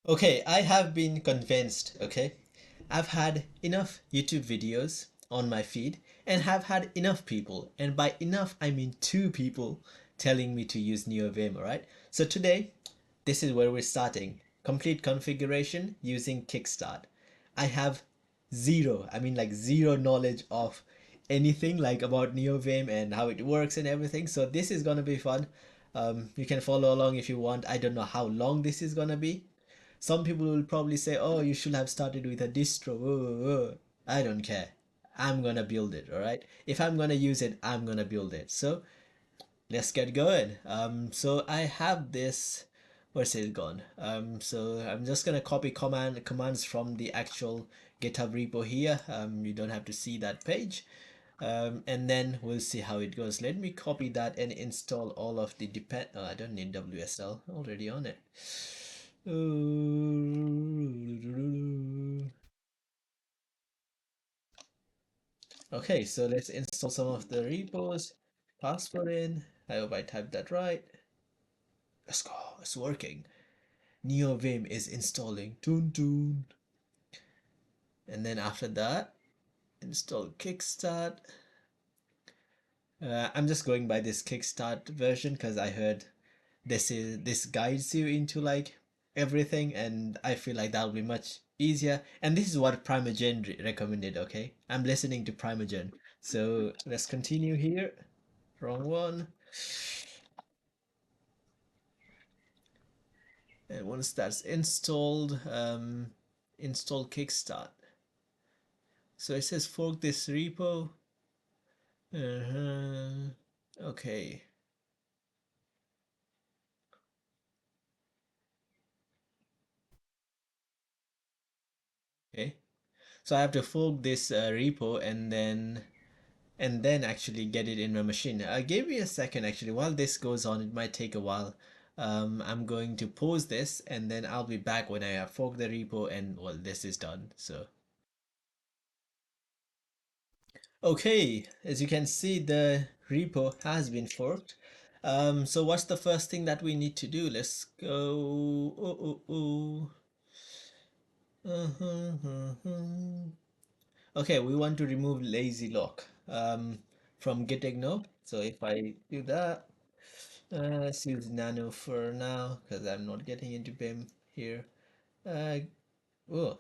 Okay, I have been convinced, okay? I've had enough YouTube videos on my feed and have had enough people, and by enough I mean two people telling me to use NeoVim, alright? So today, this is where we're starting. Complete configuration using Kickstart. I have zero knowledge of anything like about NeoVim and how it works and everything. So this is gonna be fun. You can follow along if you want. I don't know how long this is gonna be. Some people will probably say, oh, you should have started with a distro. Whoa, whoa. I don't care. I'm gonna build it, alright? If I'm gonna use it, I'm gonna build it. So let's get going. So I have this, where's it gone? So I'm just gonna copy commands from the actual GitHub repo here. You don't have to see that page. And then we'll see how it goes. Let me copy that and install all of the depend. Oh, I don't need WSL already on it. Okay, so let's install some of the repos. Password in. I hope I typed that right. Let's go. It's working. NeoVim is installing. Toon toon. And then after that, install Kickstart. I'm just going by this Kickstart version because I heard this guides you into like everything, and I feel like that'll be much easier. And this is what Primogen recommended. Okay, I'm listening to Primogen. So let's continue here. Wrong one. And once that's installed, install Kickstart. So it says fork this repo. Okay. Okay. So I have to fork this repo and then actually get it in my machine. Give me a second actually. While this goes on, it might take a while. I'm going to pause this and then I'll be back when I have forked the repo and well, this is done. So okay, as you can see, the repo has been forked. So what's the first thing that we need to do? Let's go. Okay, we want to remove lazy lock from gitignore. So if I do that, let's use nano for now because I'm not getting into BIM here. Uh, oh,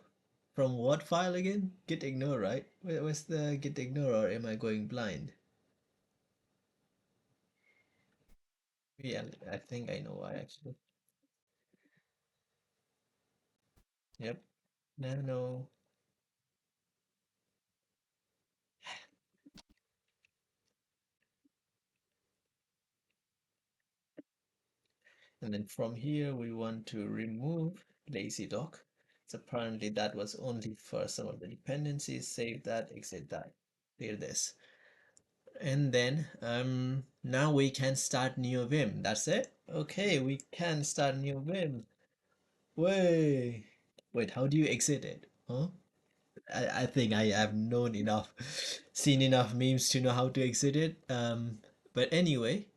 from what file again? Gitignore, right? Where's the gitignore, or am I going blind? Yeah, I think I know why actually. Yep, nano. And then from here, we want to remove lazy lock. So apparently that was only for some of the dependencies. Save that, exit that, clear this. And then now we can start new Vim. That's it. Okay, we can start new Vim. Wait, wait, how do you exit it? Huh? I think I have known enough, seen enough memes to know how to exit it. But anyway,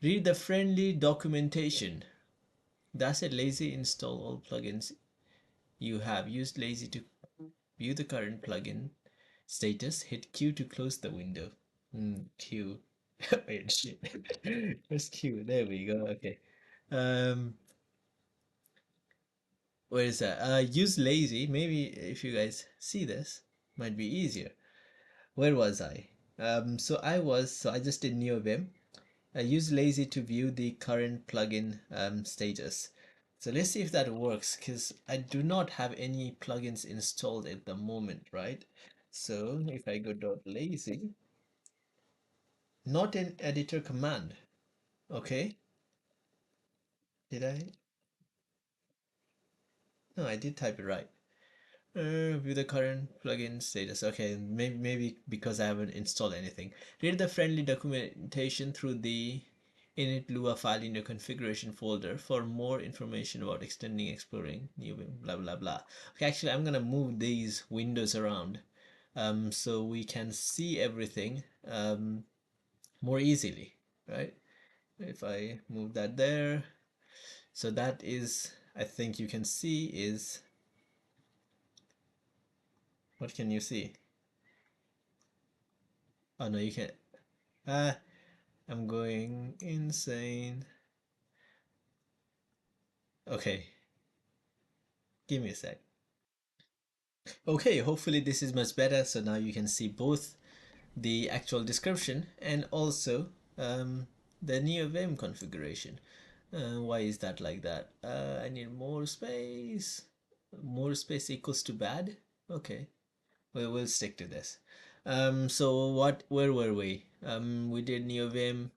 read the friendly documentation. That's it. Lazy install all plugins you have used lazy to view the current plugin status. Hit Q to close the window. Q. Wait, shit. Where's Q? There we go. Okay. Um, where is that? Use lazy. Maybe if you guys see this, might be easier. Where was I? So I just did NeoVim. I use lazy to view the current plugin status. So let's see if that works because I do not have any plugins installed at the moment, right? So if I go .lazy, not an editor command. Okay, did I? No, I did type it right. View the current plugin status. Okay, maybe because I haven't installed anything. Read the friendly documentation through the init Lua file in your configuration folder for more information about extending, exploring, new blah blah blah. Okay, actually, I'm gonna move these windows around so we can see everything more easily, right? If I move that there, so that is I think you can see is, what can you see? Oh no, you can't. Ah, I'm going insane. Okay, give me a sec. Okay, hopefully this is much better. So now you can see both the actual description and also the NeoVim configuration. Why is that like that? I need more space. More space equals to bad. Okay, we'll stick to this. So where were we? We did NeoVim.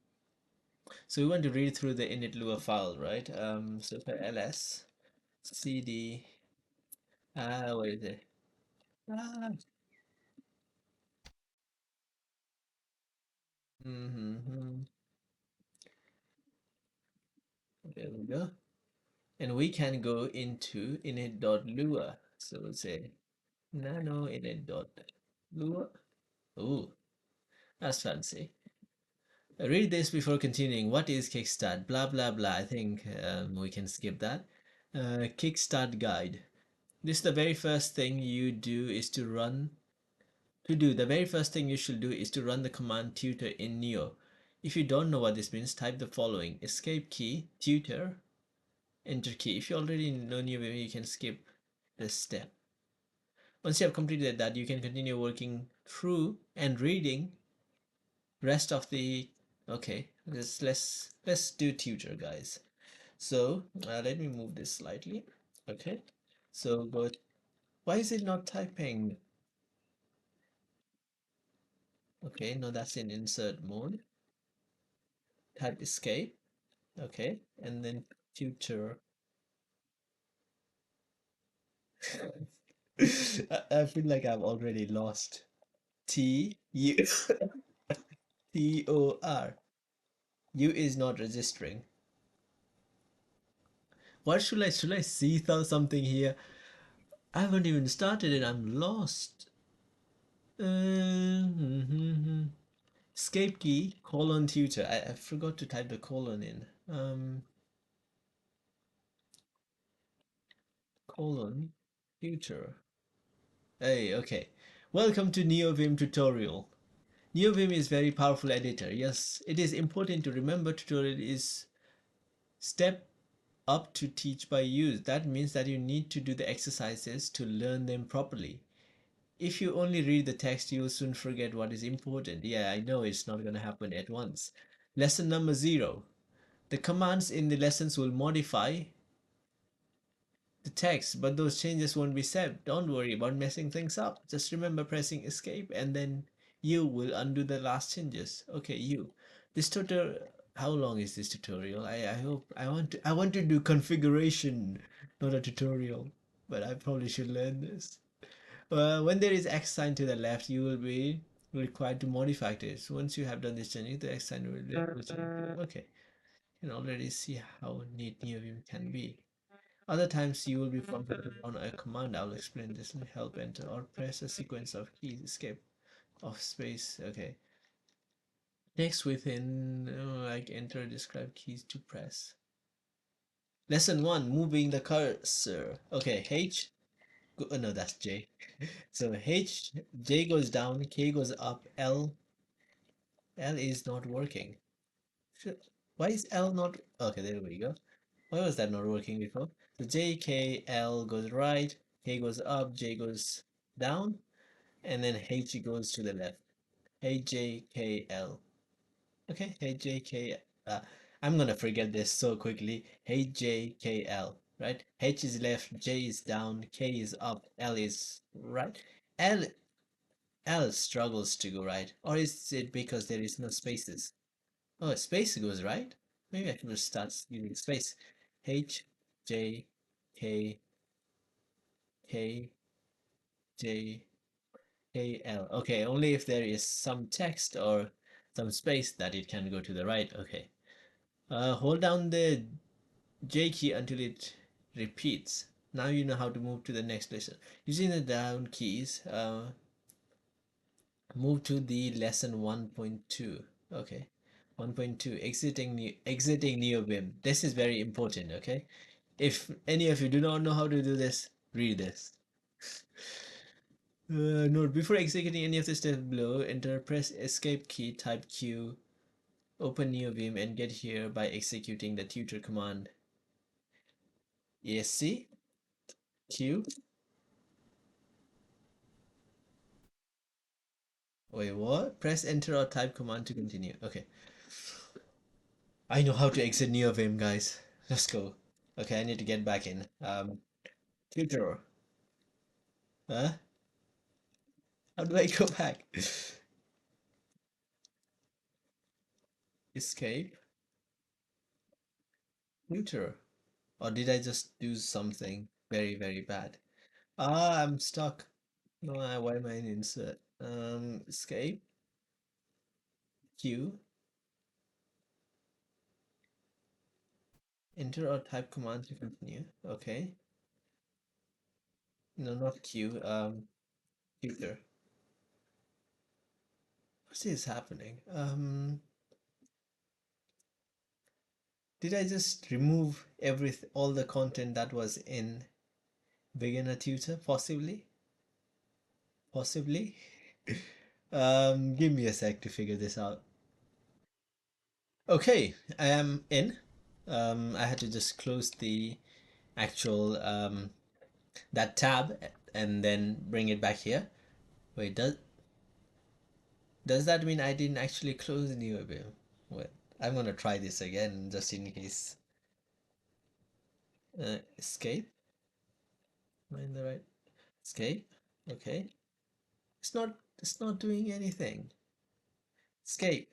So we want to read through the init Lua file, right? So for ls cd, what is it? Ah, mm-hmm. There we go. And we can go into init.lua. So we'll say nano init.lua. Ooh, that's fancy. Read this before continuing. What is Kickstart? Blah blah blah. I think we can skip that. Kickstart guide. This the very first thing you do is to run. To do the very first thing you should do is to run the command tutor in Neo. If you don't know what this means, type the following: escape key tutor enter key. If you already know Neo, maybe you can skip this step. Once you have completed that, you can continue working through and reading rest of the. Okay, let's do tutor, guys. So let me move this slightly. Okay, so go. Why is it not typing? Okay, no, that's in insert mode. Type escape. Okay, and then tutor. I feel like I've already lost. T U T O R. U is not registering. What should I see something here? I haven't even started it. I'm lost. Escape key colon tutor. I forgot to type the colon in. Colon tutor. Hey, okay. Welcome to NeoVim tutorial. NeoVim is very powerful editor. Yes, it is important to remember tutorial is step up to teach by use. That means that you need to do the exercises to learn them properly. If you only read the text, you will soon forget what is important. Yeah, I know it's not going to happen at once. Lesson number 0. The commands in the lessons will modify the text, but those changes won't be saved. Don't worry about messing things up. Just remember pressing escape and then you will undo the last changes. Okay, you. This tutorial, how long is this tutorial? I hope I want to do configuration, not a tutorial, but I probably should learn this. When there is X sign to the left, you will be required to modify this. Once you have done this change, the X sign will change. Okay, you can already see how neat NeoVim can be. Other times you will be prompted to run a command. I'll explain this in help enter or press a sequence of keys, escape of space. Okay. Next within like enter describe keys to press. Lesson 1, moving the cursor. Okay, H no, that's J. So J goes down, K goes up, L is not working. Why is L not? Okay, there we go. Why was that not working before? So J, K, L goes right, K goes up, J goes down, and then H goes to the left. H, J, K, L. Okay, H, J, K. I'm gonna forget this so quickly. H, J, K, L. Right? H is left, J is down, K is up, L is right. L L struggles to go right, or is it because there is no spaces? Oh, space goes right. Maybe I should just start using space. H, J, K, K, J, K, L. Okay, only if there is some text or some space that it can go to the right. Okay. Hold down the J key until it repeats. Now you know how to move to the next lesson. Using the down keys, move to the lesson 1.2. Okay. 1.2, exiting NeoVim. This is very important, okay? If any of you do not know how to do this, read this. Note, before executing any of the steps below, enter press escape key, type Q, open NeoVim, and get here by executing the tutor command. ESC, Q. Wait, what? Press enter or type command to continue. Okay. I know how to exit NeoVim, guys. Let's go. Okay, I need to get back in. Tutor. Huh? How do I go back? Escape. Tutor. Or did I just do something very, very bad? Ah, I'm stuck. No, why am I in insert? Escape. Q. Enter or type command to continue. Okay. No, not Q. Tutor. What is happening? Did I just remove all the content that was in beginner tutor? Possibly. Possibly. Give me a sec to figure this out. Okay, I am in. I had to just close the actual that tab and then bring it back here. Wait, does that mean I didn't actually close the new view? Wait, I'm gonna try this again just in case. Escape. Am I in the right? Escape. Okay. It's not doing anything. Escape.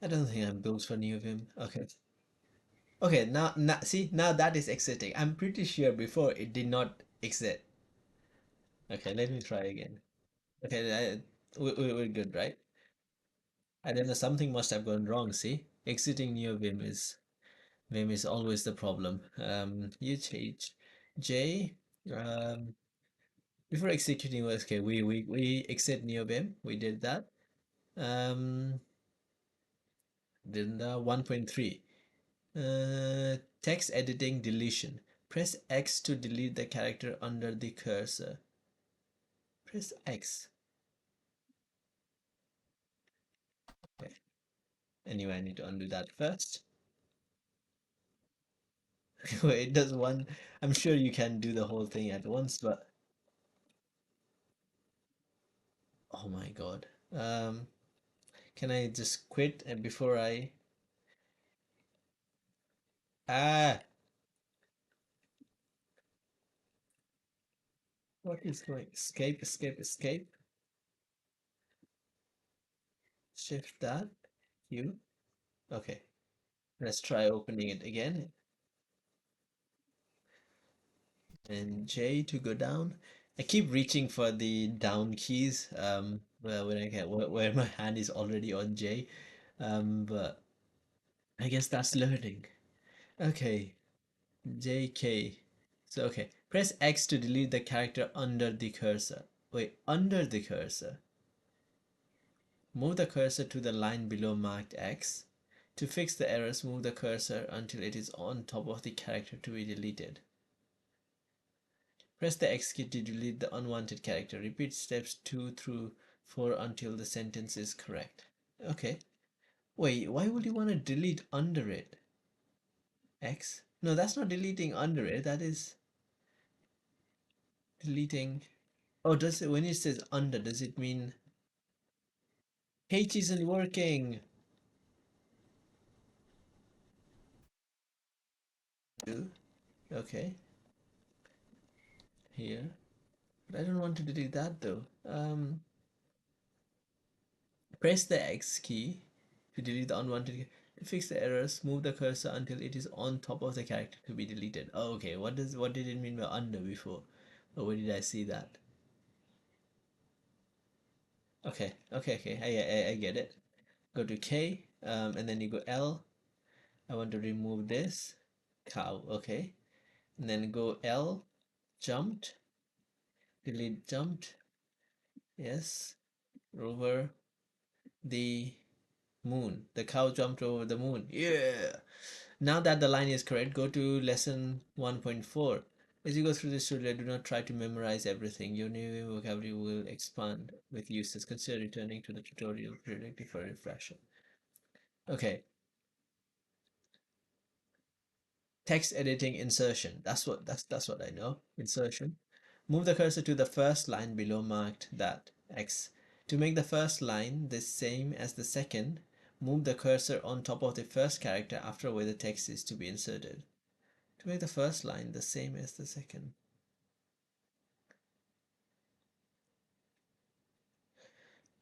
I don't think I'm built for new Vim. Okay. Okay, now see, now that is exiting. I'm pretty sure before it did not exit. Okay, let me try again. Okay, we're good, right? I don't know, something must have gone wrong, see? Exiting new Vim is always the problem. You change J, um, before executing was okay, we exit NeoVim, we did that. Then the 1.3. Text editing deletion. Press X to delete the character under the cursor. Press X. Okay. Anyway, I need to undo that first. It does one. I'm sure you can do the whole thing at once, but oh my god. Can I just quit and before I ah what is going escape escape escape shift that Q. Okay, let's try opening it again and J to go down. I keep reaching for the down keys when I get where my hand is already on J, but I guess that's learning. Okay, JK. So okay, press X to delete the character under the cursor. Wait, under the cursor. Move the cursor to the line below marked X. To fix the errors, move the cursor until it is on top of the character to be deleted. Press the X key to delete the unwanted character. Repeat steps 2 through 4 until the sentence is correct. Okay. Wait, why would you want to delete under it? X? No, that's not deleting under it. That is deleting. Oh, does it when it says under, does it mean H isn't working? Okay, here. But I don't want to delete that though. Press the X key to delete the unwanted. To fix the errors, move the cursor until it is on top of the character to be deleted. Oh, okay. What did it mean by under before? Or where did I see that? Okay, okay, okay. I get it. Go to K, and then you go L. I want to remove this cow. Okay, and then go L, jumped, delete jumped. Yes, over the Moon. The cow jumped over the moon. Yeah. Now that the line is correct, go to lesson 1.4. As you go through this tutorial, do not try to memorize everything. Your new vocabulary will expand with uses. Consider returning to the tutorial periodically for a refresher. Okay, text editing insertion. That's what I know. Insertion. Move the cursor to the first line below marked that X. To make the first line the same as the second, move the cursor on top of the first character after where the text is to be inserted. To make the first line the same as the second.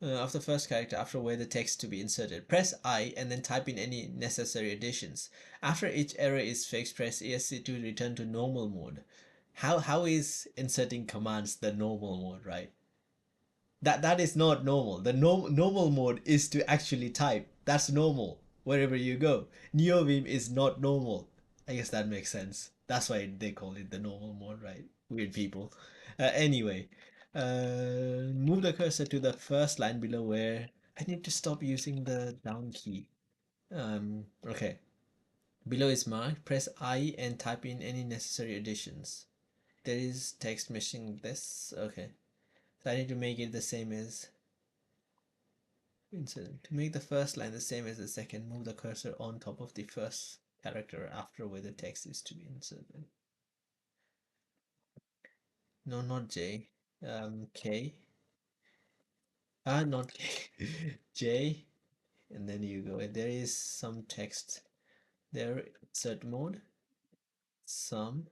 Of the first character after where the text to be inserted. Press I and then type in any necessary additions. After each error is fixed, press ESC to return to normal mode. How is inserting commands the normal mode, right? That is not normal. The normal mode is to actually type. That's normal wherever you go. NeoVim is not normal. I guess that makes sense. That's why they call it the normal mode, right? Weird people. Anyway, move the cursor to the first line below where I need to stop using the down key. Okay. Below is marked. Press I and type in any necessary additions. There is text missing this. Okay. So I need to make it the same as incident. To make the first line the same as the second, move the cursor on top of the first character after where the text is to be inserted. No, not J. K. Not K. J. And then you go. There is some text there. Insert mode. Some.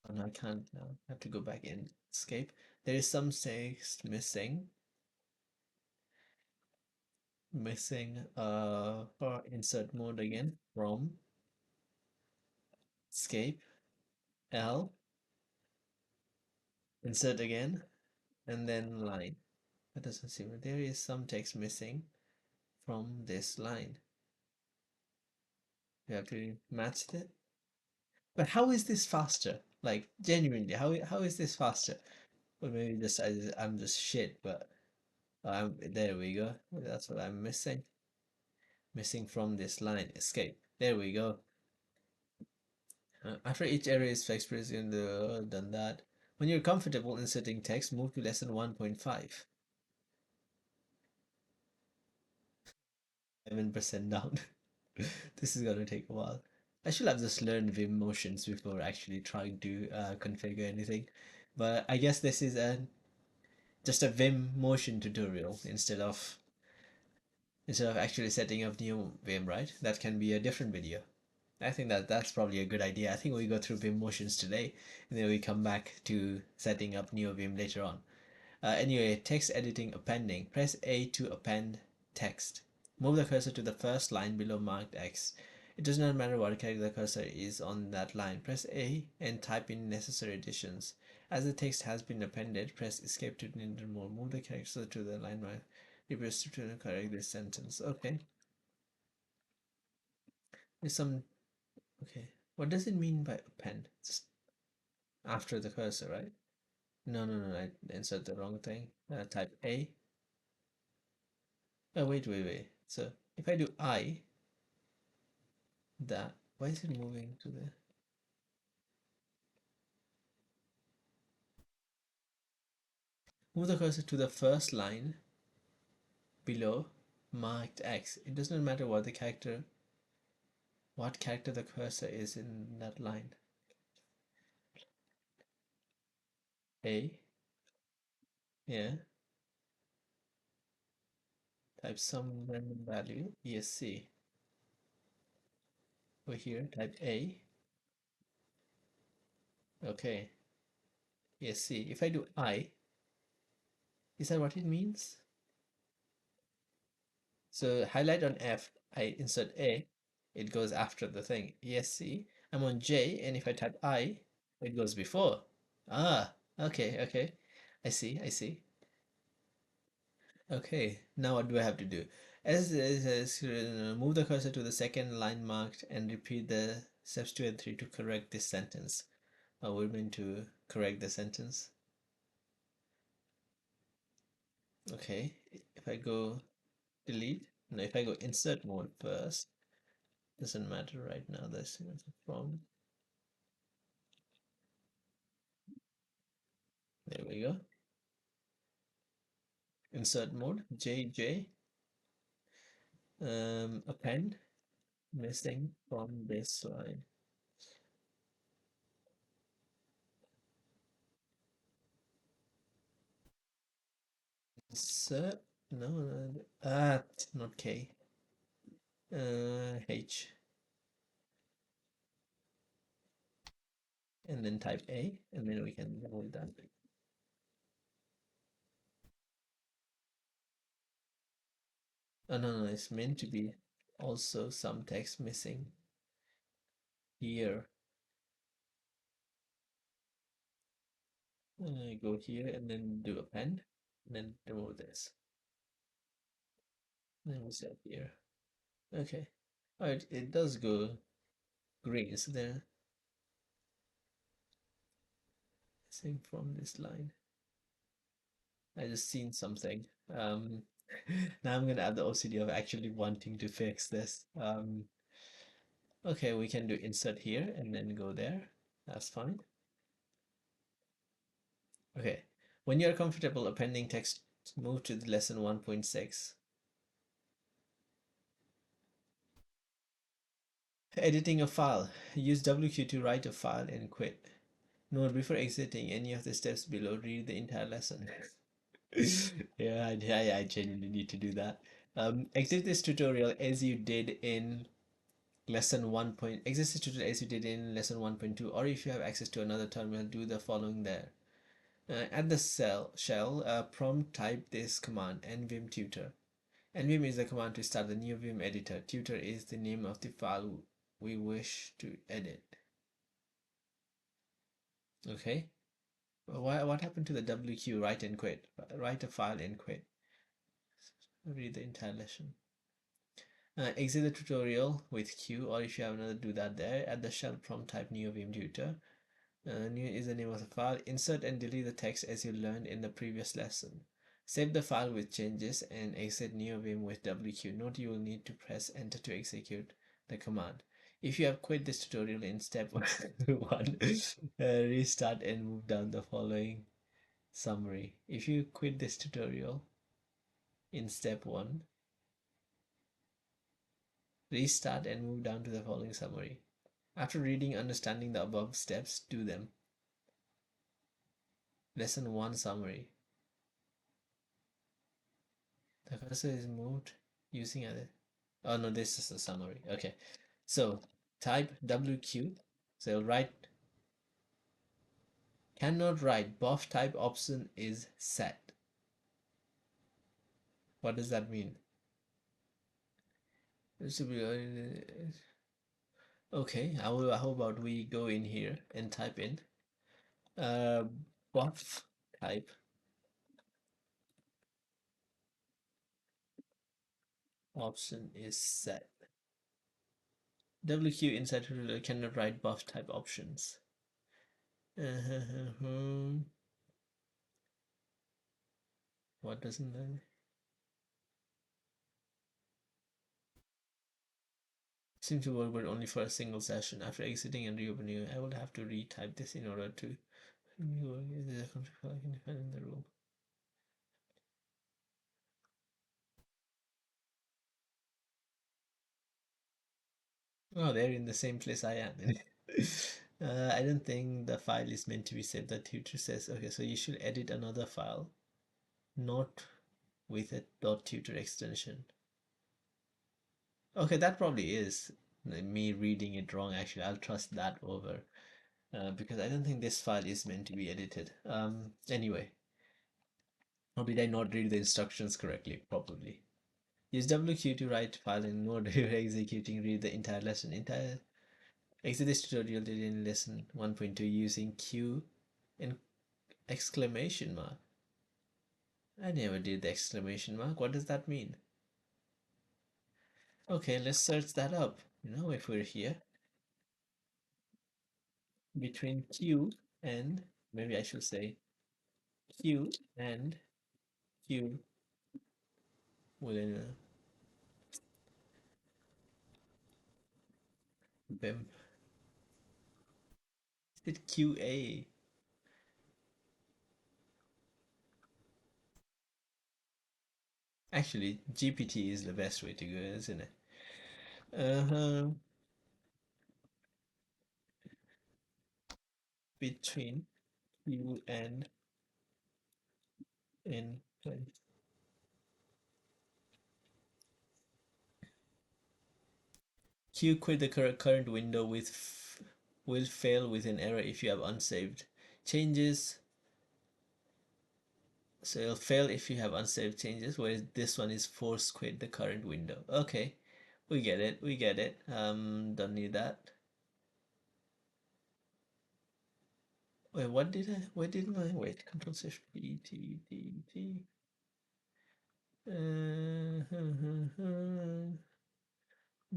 Oh, no, I can't now. I have to go back in. Escape. There is some text missing. Missing. For insert mode again. From. Escape. L. Insert again. And then line. That doesn't seem there is some text missing from this line. You have to match it. But how is this faster? Like genuinely, how is this faster? Well, maybe just I'm just shit, but there we go. That's what I'm missing. Missing from this line. Escape. There we go. After each error is fixed, press in the done that. When you're comfortable inserting text, move to lesson 1.5. 7% down. This is gonna take a while. I should have just learned Vim motions before actually trying to configure anything. But I guess this is just a Vim motion tutorial instead of actually setting up new Vim, right? That can be a different video. I think that's probably a good idea. I think we go through Vim motions today, and then we come back to setting up NeoVim later on. Anyway, text editing appending. Press A to append text. Move the cursor to the first line below marked X. It does not matter what character the cursor is on that line. Press A and type in necessary additions. As the text has been appended, press escape to enter more. Move the cursor to the line mark. Reverse to correct this sentence. Okay. There's some. Okay. What does it mean by append? Just after the cursor, right? No. I inserted the wrong thing. Type A. Oh, wait. So if I do I, that, why is it moving to the, move the cursor to the first line below marked X. It does not matter what character the cursor is in that line. A, yeah, type some random value, ESC. Over here, type A, okay, ESC. If I do I, is that what it means? So highlight on F, I insert A, it goes after the thing. ESC. I'm on J, and if I type I, it goes before. Ah, okay. I see. Okay, now what do I have to do? Move the cursor to the second line marked and repeat the steps 2 and 3 to correct this sentence. We're going to correct the sentence. Okay, if I go delete, no, if I go insert mode first, doesn't matter right now. This is from. There we go. Insert mode, JJ, append, missing from this line. Insert, no, not K, H, and then type A, and then we can hold that. Oh, no, it's meant to be also some text missing here. Go here and then do append, and then remove this. Then we set here. Okay. All right, it does go green, so then same from this line. I just seen something. Now I'm gonna have the OCD of actually wanting to fix this. Okay, we can do insert here and then go there. That's fine. Okay, when you're comfortable appending text, move to the lesson 1.6. Editing a file. Use WQ to write a file and quit. Note, before exiting any of the steps below, read the entire lesson. Yeah, I genuinely need to do that. Exit this tutorial as you did in lesson 1. Exit this tutorial as you did in lesson 1.2, or if you have access to another terminal, do the following there. At the shell prompt, type this command: nvim tutor. Nvim is the command to start the new Vim editor. Tutor is the name of the file we wish to edit. Okay. What happened to the WQ write and quit? Write a file and quit. Read the entire lesson. Exit the tutorial with Q, or if you have another, do that there. At the shell prompt, type new Vim tutor. New is the name of the file. Insert and delete the text as you learned in the previous lesson. Save the file with changes and exit NeoVim with WQ. Note you will need to press enter to execute the command. If you have quit this tutorial in step 1, restart and move down the following summary. If you quit this tutorial in step 1, restart and move down to the following summary. After reading understanding the above steps, do them. Lesson 1 summary. The cursor is moved using other. Oh no, this is a summary. Okay, so type WQ. So write, cannot write, buff type option is set. What does that mean? It should be, okay, how about we go in here and type in uh, buff type option is set. WQ inside tutorial cannot write buff type options. What doesn't that? Seems to work, but only for a single session. After exiting and reopening, I will have to retype this in order to. There's a conflict I can find in the room. Oh, they're in the same place I am. I don't think the file is meant to be saved. The tutor says, okay, so you should edit another file, not with a .tutor extension. Okay, that probably is me reading it wrong. Actually, I'll trust that over because I don't think this file is meant to be edited. Anyway, or did I not read the instructions correctly? Probably. Use WQ to write file in Node. You're executing, read the entire lesson. Exit this tutorial did in lesson 1.2 using Q and exclamation mark. I never did the exclamation mark. What does that mean? Okay, let's search that up. If we're here, between Q and, maybe I should say Q and Q Will Vim. Is it QA? Actually, GPT is the best way to go, isn't it? Uh-huh. Between Q and N. Q quit the current window will fail with an error if you have unsaved changes. So it'll fail if you have unsaved changes, whereas this one is force quit the current window. Okay, we get it, we get it. Don't need that. Wait, what did I, where did my, wait, Control Shift B, T, D, T.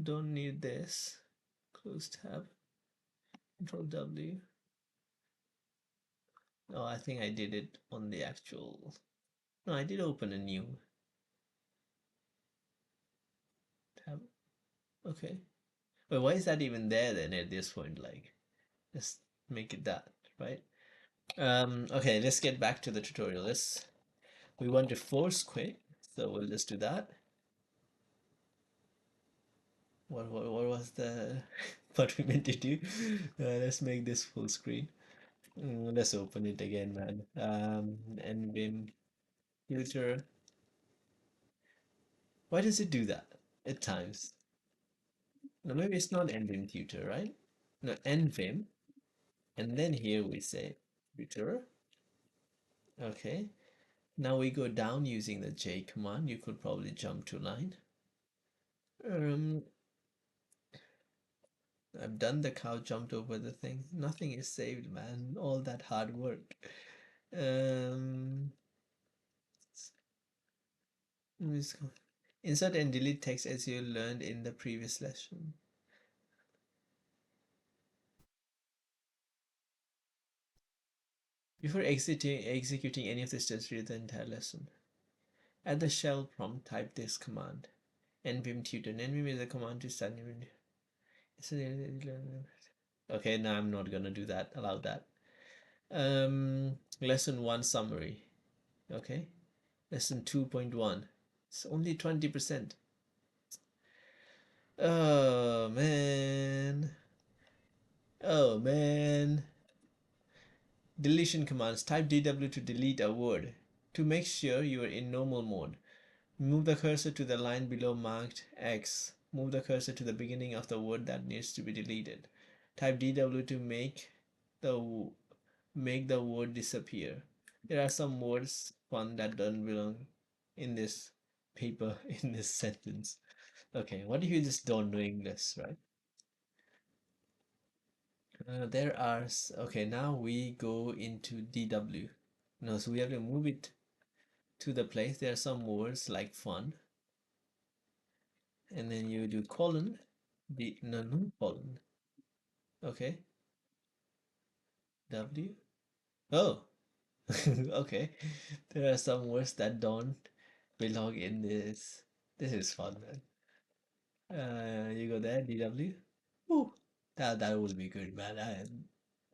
Don't need this. Close tab, Control W. Oh, I think I did it on the actual, no, I did open a new tab. Okay. But why is that even there then at this point? Like, just make it that, right? Okay, let's get back to the tutorial. We want to force quit, so we'll just do that. What was the what we meant to do? Let's make this full screen. Let's open it again, man. NVim tutor. Why does it do that at times? No, maybe it's not NVim tutor, right? No, NVim, and then here we say tutor. Okay. Now we go down using the J command. You could probably jump to line. Um, I've done the cow, jumped over the thing. Nothing is saved, man. All that hard work. Um, insert and delete text as you learned in the previous lesson. Before executing any of the steps, read the entire lesson. At the shell prompt, type this command. nvim tutor. Nvim is a command to start. Okay, now I'm not gonna do that. Allow that. Lesson 1 summary. Okay. Lesson 2.1. It's only 20%. Oh man. Oh man. Deletion commands. Type DW to delete a word. To make sure you are in normal mode, move the cursor to the line below marked X. Move the cursor to the beginning of the word that needs to be deleted. Type DW to the make the word disappear. There are some words fun that don't belong in this paper, in this sentence. Okay, what if you just don't know English, right? There are, okay, now we go into DW. No, so we have to move it to the place. There are some words like fun, and then you do colon, no, colon. Okay, W. Oh, okay. There are some words that don't belong in this. This is fun, man. You go there, DW. Woo, that would be good, man.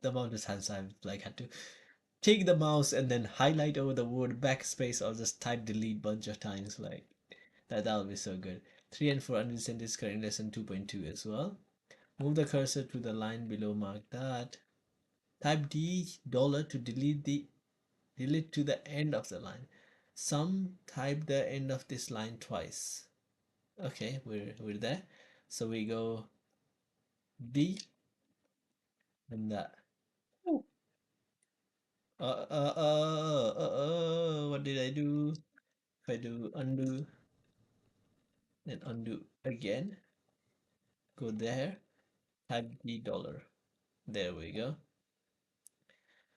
The amount of times I've like had to take the mouse and then highlight over the word backspace or just type delete bunch of times, like that would be so good. 3 and 4 understand this current lesson 2.2 as well. Move the cursor to the line below, mark that. Type D dollar to delete to the end of the line. Some type the end of this line twice. Okay, we're there. So we go D and that. What did I do? If I do undo, then undo again, go there, type the dollar. There we go.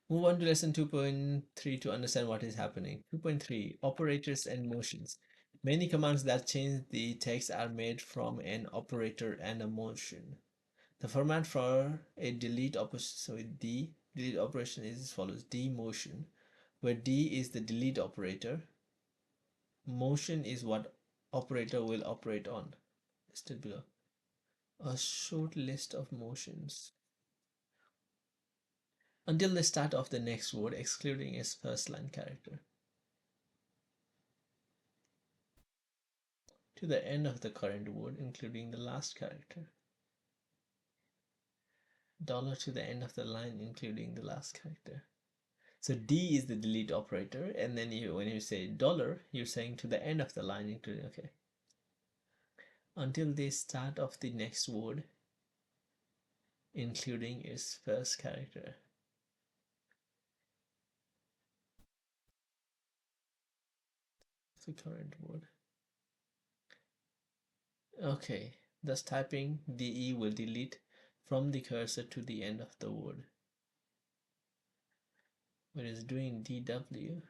Move on to lesson 2.3 to understand what is happening. 2.3 Operators and motions. Many commands that change the text are made from an operator and a motion. The format for a delete operation, so D delete operation is as follows: D motion, where D is the delete operator, motion is what operator will operate on. Listed below. A short list of motions. Until the start of the next word, excluding its first line character. To the end of the current word, including the last character. Dollar to the end of the line, including the last character. So D is the delete operator, and then when you say dollar, you're saying to the end of the line, including, okay. Until the start of the next word, including its first character. The current word. Okay, thus typing DE will delete from the cursor to the end of the word. Whereas doing DW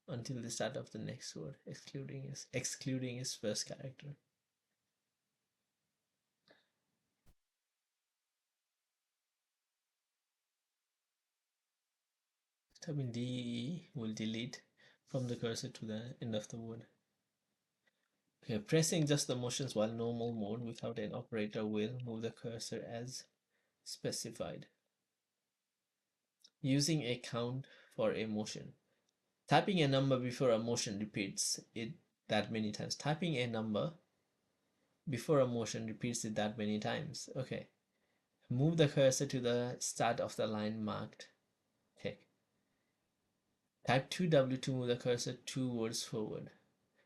until the start of the next word, excluding its first character. Typing DE will delete from the cursor to the end of the word. Okay, pressing just the motions while normal mode without an operator will move the cursor as specified. Using a count for a motion. Typing a number before a motion repeats it that many times. Typing a number before a motion repeats it that many times. Okay. Move the cursor to the start of the line marked tick. Type 2W to move the cursor 2 words forward.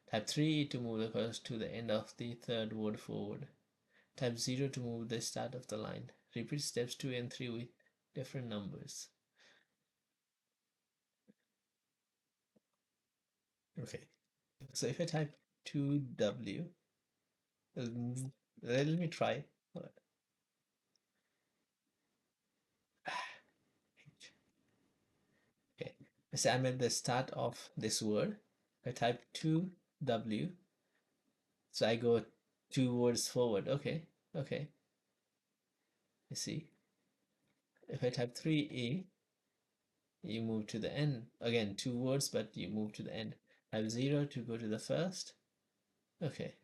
Type 3 to move the cursor to the end of the third word forward. Type 0 to move the start of the line. Repeat steps 2 and 3 with different numbers. Okay. So if I type 2W, let me try. Okay. So I'm at the start of this word. I type 2W. So I go 2 words forward. Okay. Okay. I see. If I type 3E, you move to the end. Again, 2 words, but you move to the end. Type 0 to go to the first. Okay.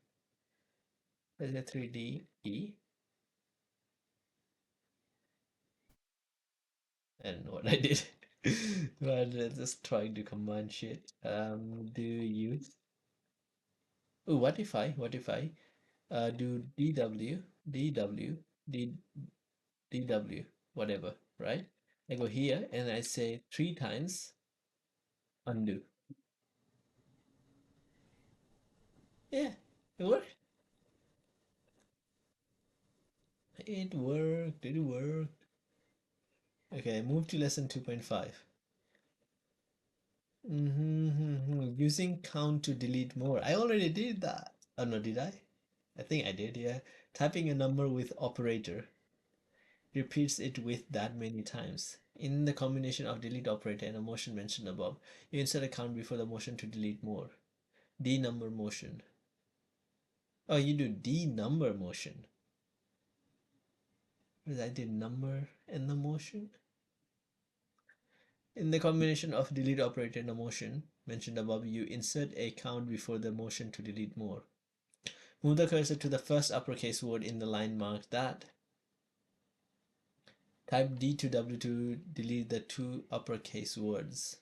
Let's get 3DE. I don't know what I did. But just trying to combine shit. Do use. Oh, what if I do DW, whatever, right? I go here and I say 3 times undo. Yeah, it worked. It worked. It worked. Okay, move to lesson 2.5. Using count to delete more. I already did that. Oh no, did I? I think I did, yeah. Typing a number with operator repeats it with that many times. In the combination of delete operator and a motion mentioned above, you insert a count before the motion to delete more. D number motion. Oh, you do D number motion. Because I did number and the motion. In the combination of delete operator and a motion mentioned above, you insert a count before the motion to delete more. Move the cursor to the first uppercase word in the line marked that. Type D to W to delete the 2 uppercase words.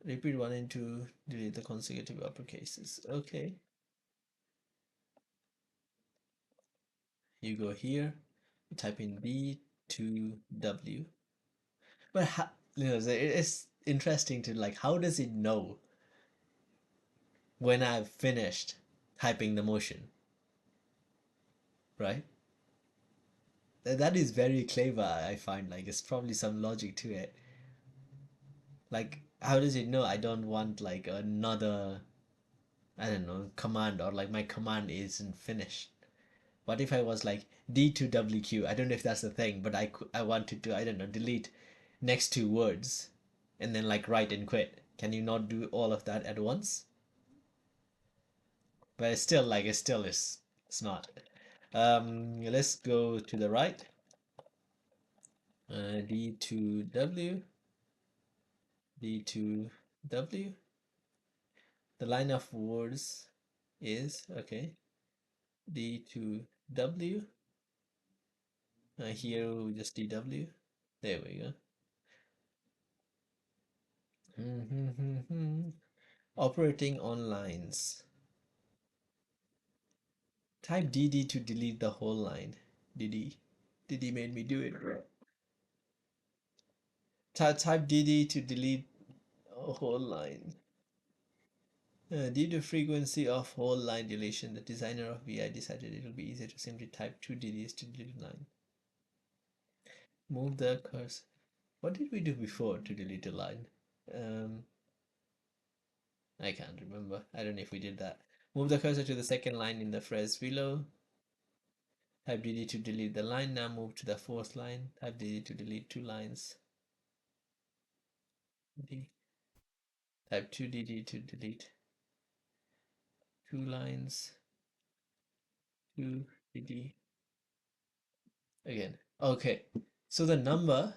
Repeat 1 and 2, delete the consecutive uppercases. Okay. You go here, you type in B to W. But it's interesting to like, how does it know when I've finished typing the motion, right? That is very clever, I find. Like, it's probably some logic to it. Like, how does it know I don't want like another, I don't know, command, or like my command isn't finished? What if I was like D to WQ? I don't know if that's the thing, but I wanted to, I don't know, delete next 2 words and then like write and quit. Can you not do all of that at once? But it's still like, it still is, it's not. Let's go to the right. D to W, D to W. The line of words is, okay, D to W. Here we just DW. There we go. Operating on lines. Type DD to delete the whole line. DD. DD made me do it. Type DD to delete a whole line. Due to frequency of whole line deletion, the designer of VI decided it will be easier to simply type two DDs to delete a line. Move the cursor. What did we do before to delete a line? I can't remember. I don't know if we did that. Move the cursor to the second line in the phrase below. Type DD to delete the line. Now move to the fourth line. Type DD to delete two lines. D. Type 2DD to delete two lines. 2DD. Again. Okay. So the number,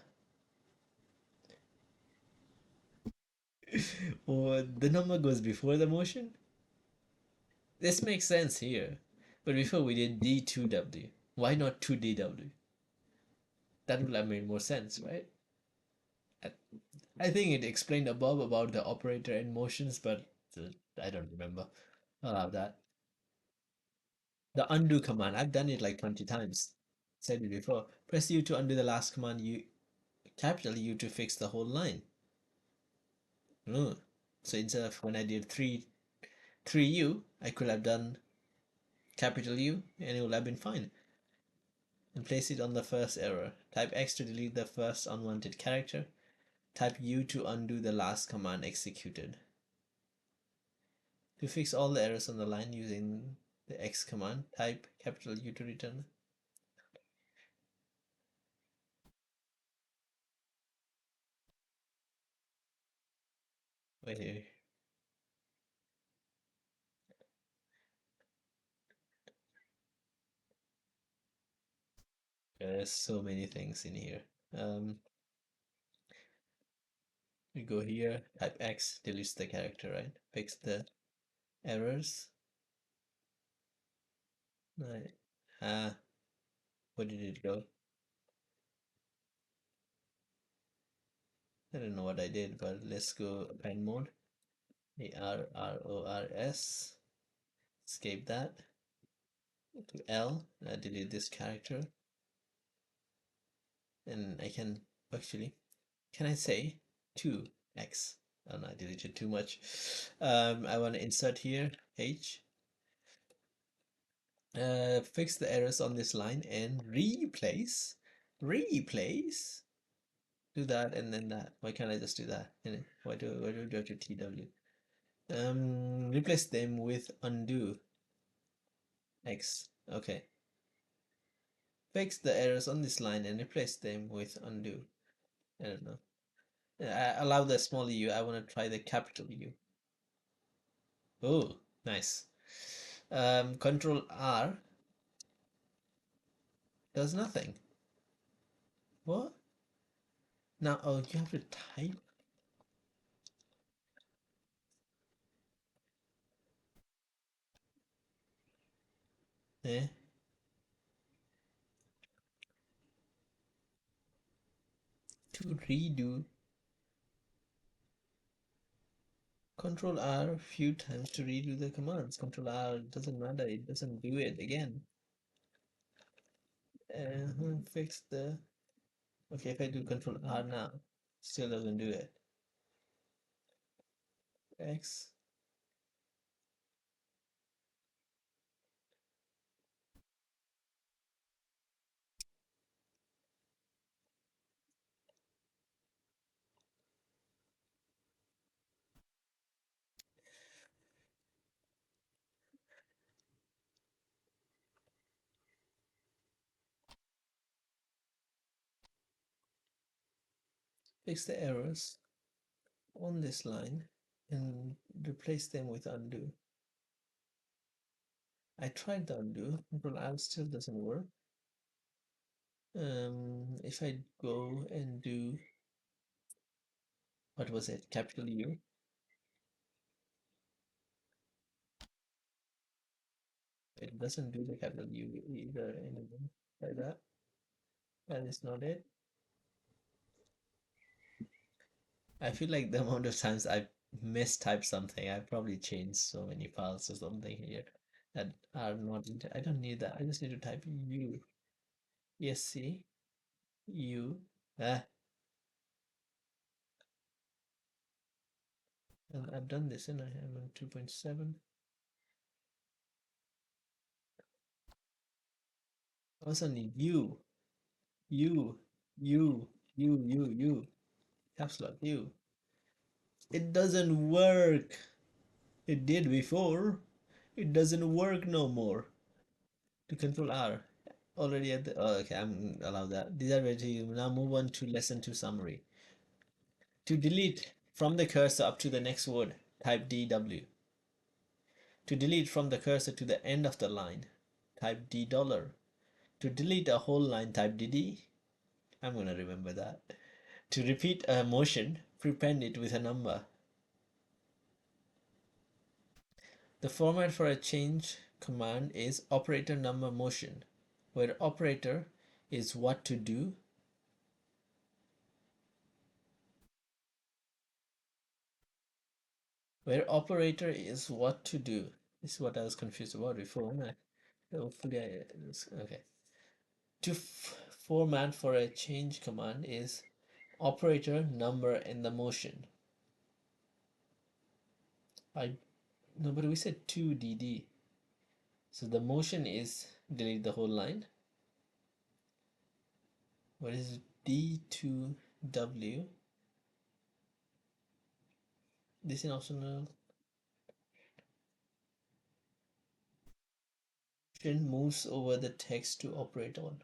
or the number goes before the motion. This makes sense here. But before we did D2W. Why not 2DW? That would have made more sense, right? I think it explained above about the operator and motions, but I don't remember. I'll have that. The undo command, I've done it like 20 times. Said it before. Press U to undo the last command, capital U to fix the whole line. Oh. So instead of when I did 3U, I could have done capital U and it would have been fine. And place it on the first error. Type X to delete the first unwanted character. Type U to undo the last command executed. To fix all the errors on the line using the X command, type capital U to return. Wait, there's so many things in here. We go here, type X, deletes the character, right? Fix the errors. Right. Where did it go? I don't know what I did, but let's go append mode. ARRORS. Escape that. To L, delete this character. And I can actually, can I say 2x? Oh no, I deleted too much. I want to insert here H. Fix the errors on this line and replace. Do that and then that. Why can't I just do that? And why do I have to TW? Replace them with undo X. Okay. Fix the errors on this line and replace them with undo. I don't know. Allow the small u. I want to try the capital U. Oh, nice. Control R does nothing. What? Now, oh, you have to type? Eh? To redo. Control R a few times to redo the commands. Control R doesn't matter, it doesn't do it again. Fix the. Okay, if I do Control R now, still doesn't do it. X. Fix the errors on this line and replace them with undo. I tried the undo, Control R still doesn't work. If I go and do, what was it, capital U, It doesn't do the capital U either anymore. Like that. That is not it. I feel like the amount of times I've mistyped something, I've probably changed so many files or something here that are not. I don't need that. I just need to type U. ESC U. Ah, and I've done this and I am on 2.7. I also need U. U. U. U. U. U. Caps lock U. It doesn't work. It did before. It doesn't work no more. To control R. Already at the. Oh, okay, I'm allow that. These are ready. Now move on to lesson 2 summary. To delete from the cursor up to the next word, type DW. To delete from the cursor to the end of the line, type D dollar. To delete a whole line, type DD. I'm gonna remember that. To repeat a motion, prepend it with a number. The format for a change command is operator number motion, where operator is what to do, where operator is what to do. This is what I was confused about before. Hopefully okay. To format for a change command is operator number and the motion. I no, but we said 2DD. So the motion is delete the whole line. What is D2W? This is optional. Moves over the text to operate on,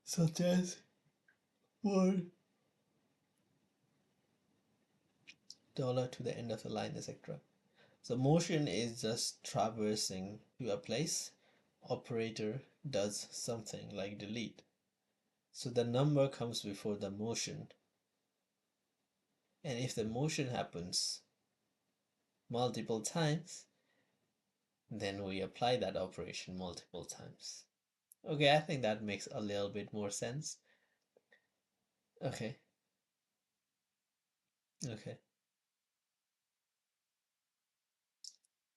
such as $1 to the end of the line, etc. So motion is just traversing to a place. Operator does something like delete. So the number comes before the motion. And if the motion happens multiple times, then we apply that operation multiple times. Okay, I think that makes a little bit more sense. Okay, okay.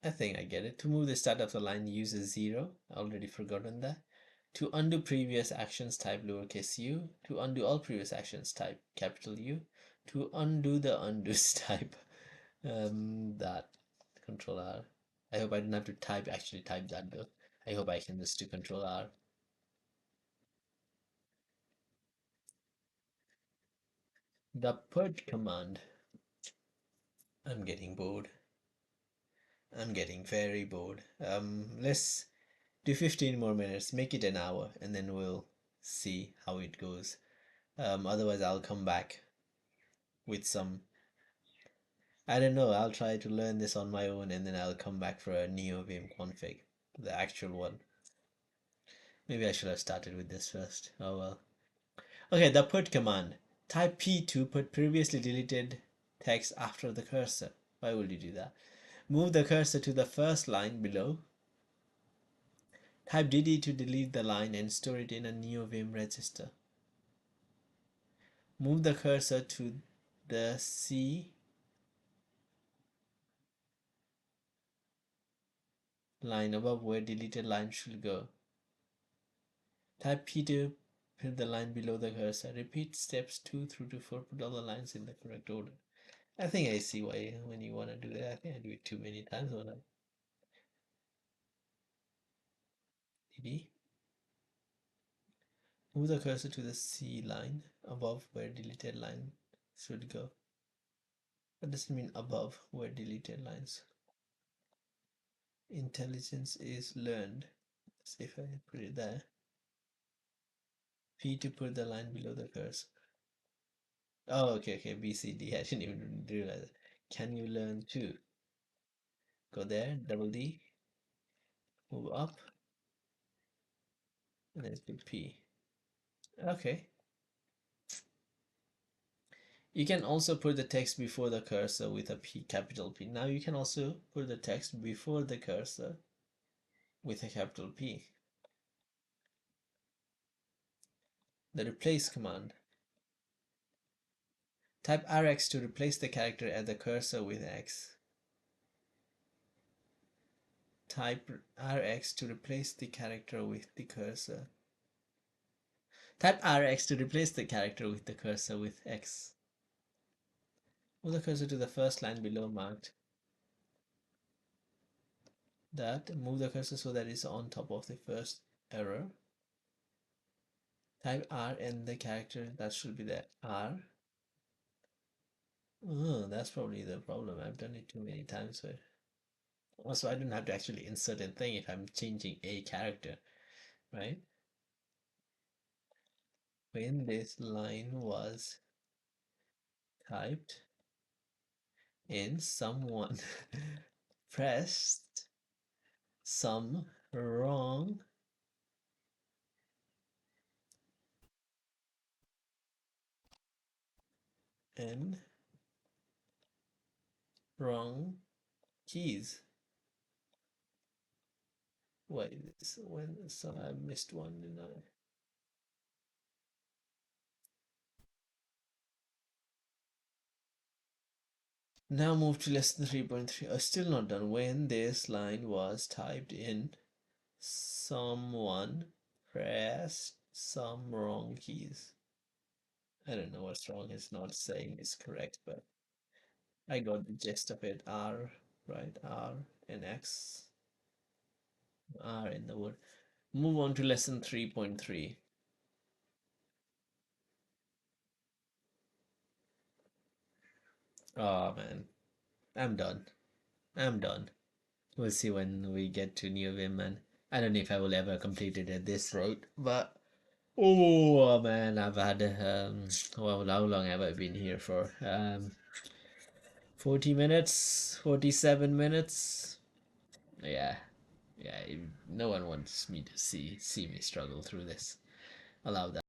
I think I get it. To move the start of the line, use a 0. I already forgotten that. To undo previous actions, type lowercase u. To undo all previous actions, type capital U. To undo the undo's, type that. Control R. I hope I didn't have to actually type that though. I hope I can just do Control R. The put command. I'm getting bored. I'm getting very bored. Let's do 15 more minutes. Make it an hour, and then we'll see how it goes. Otherwise, I'll come back with some. I don't know. I'll try to learn this on my own, and then I'll come back for a NeoVim config, the actual one. Maybe I should have started with this first. Oh well. Okay, the put command. Type P to put previously deleted text after the cursor. Why would you do that? Move the cursor to the first line below. Type DD to delete the line and store it in a NeoVim register. Move the cursor to the C line above where deleted line should go. Type P to put the line below the cursor. Repeat steps 2 through to 4. Put all the lines in the correct order. I think I see why when you want to do that. I think I do it too many times when I DD. Move the cursor to the C line above where deleted line should go. That doesn't mean above where deleted lines. Intelligence is learned. Let's see if I put it there. P to put the line below the cursor. Oh, okay, B, C, D. I didn't even realize it. Can you learn to? Go there, double D, move up, and then pick P. Okay. You can also put the text before the cursor with a P, capital P. Now you can also put the text before the cursor with a capital P. The replace command. Type Rx to replace the character at the cursor with X. Type Rx to replace the character with the cursor. Type Rx to replace the character with the cursor with X. Move the cursor to the first line below marked that. Move the cursor so that it's on top of the first error. Type R and the character, that should be the R. Oh, that's probably the problem. I've done it too many times. But also, I don't have to actually insert a thing if I'm changing a character, right? When this line was typed in, someone pressed some wrong and wrong keys. Wait, so I missed one, didn't I? Now move to lesson 3.3. Still not done. When this line was typed in, someone pressed some wrong keys. I don't know what's wrong. It's not saying it's correct, but I got the gist of it. R, right? R and X. R in the word. Move on to lesson 3.3. Oh man, I'm done. I'm done. We'll see when we get to New Vim, man. I don't know if I will ever complete it at this rate, but oh man, I've had well, how long have I been here for? 40 minutes, 47 minutes. Yeah, yeah. No one wants me to see me struggle through this. Allow that.